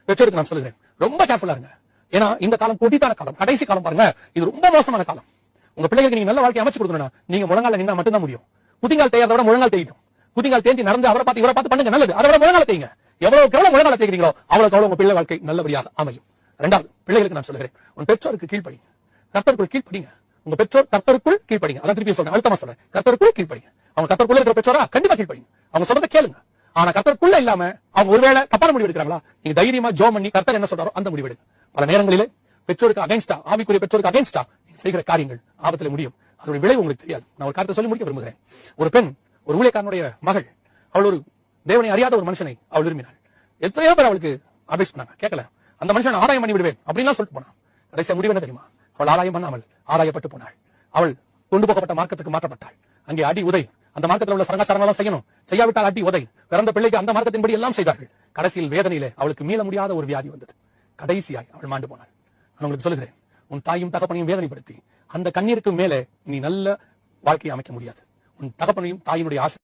பெற்றோருக்கு நான் சொல்லுகிறேன், ரொம்ப கேர்ஃபுல்லா இருங்க. ஏன்னா இந்த காலம் கொடிதான காலம், கடைசி காலம் பாருங்க. இது ரொம்ப மோசமான காலம். உங்க பிள்ளைகளுக்கு நீங்க நல்ல வாழ்க்கை அமைச்சு கொடுக்கணும்னா நீங்க முழங்கால நின்னா மட்டும்தான் முடியும். குதிங்கால் தேயறத விட முழங்கால் தேயிட்டும். குதிங்கால் தேஞ்சி நடந்து அவரை பார்த்து இவரை பார்த்து பண்ணுங்க நல்லது. அதை விட முழங்கால தேய்ங்க. எவ்வளவுக்கு எவ்வளவு முழங்கால தேய்க்கிறீங்களோ அவ்வளவுக்கு அவ்வளவு உங்க பிள்ளை வாழ்க்கை நல்லபடியாக அமையும். இரண்டாவது, பிள்ளைகளுக்கு நான் சொல்லுகிறேன், உன் பெற்றோருக்கு கீழ்ப்படிங்க. கர்த்தருக்குள் கீழ்ப்படிங்க. உங்க பெற்றோர் கர்த்தருக்குள் கீழ்ப்படிங்க. அதான் திருப்பி சொல்றேன், அழுத்தமா சொல்றேன், கர்த்தருக்குள் கீழ்ப்படிங்க. அவங்க கர்த்தருக்குள்ள இருக்கிற பெற்றோரா கண்டிப்பா கீழ்ப்படிங்க. அவங்க சொல்றதை கேளுங்க. ஆனா கர்த்தருக்குள்ள இல்லாம அவங்க ஒருவேளை தப்பான முடிவு எடுக்கிறாங்களா, நீங்க தைரியமா ஜெபம் பண்ணி கர்த்தர் என்ன சொல்றாரோ அந்த முடிவு எடுங்க. பல நேரங்களிலே பெற்றோருக்கு அகைன்ஸ்டா, ஆவிக்குரிய பெற்றோருக்கு அகைன்ஸ்டா செய்கிற காரியங்கள் ஆபத்துல முடியும். அதோட விளைவு உங்களுக்கு தெரியாது. நான் ஒரு காரியத்தை சொல்லி முடிக்க விரும்புகிறேன். ஒரு பெண், ஒரு ஊழியக்காரனுடைய மகள், அவள் ஒரு தேவனை அறியாத ஒரு மனுஷனை அவள் விரும்பினாள். எத்தனையோ பேர் அவளுக்கு அட்வைஸ் பண்ணாங்க, கேட்கல. அந்த மனுஷன் ஆதாயம் பண்ணி விடுவேன் அப்படின்னு சொல்லிட்டு போனான். கடைசியா முடிவு என்ன தெரியுமா? அவள் ஆதாயம் பண்ணாமல் ஆதாயப்பட்டு போனாள். அவள் கொண்டு போகப்பட்ட மார்க்கத்துக்கு மாற்றப்பட்டாள். அங்கே அடி உதை, அந்த மார்க்கத்தில் உள்ள சரங்காச்சாரங்கள் செய்யணும், செய்யாவிட்டால் அடி உதை. பிறந்த பிள்ளைக்கு அந்த மார்க்கத்தின்படி எல்லாம் செய்தார்கள். கடைசியில் வேதனையிலே அவளுக்கு மீள முடியாத ஒரு வியாதி வந்தது. கடைசியாய் அவள் மாண்டு போனாள். நான் உங்களுக்கு சொல்லுகிறேன், உன் தாயும் தகப்பனையும் வேதனைப்படுத்தி அந்த கண்ணீருக்கு மேலே நீ நல்ல வாழ்க்கையை அமைக்க முடியாது. உன் தகப்பனையும் தாயினுடைய ஆசை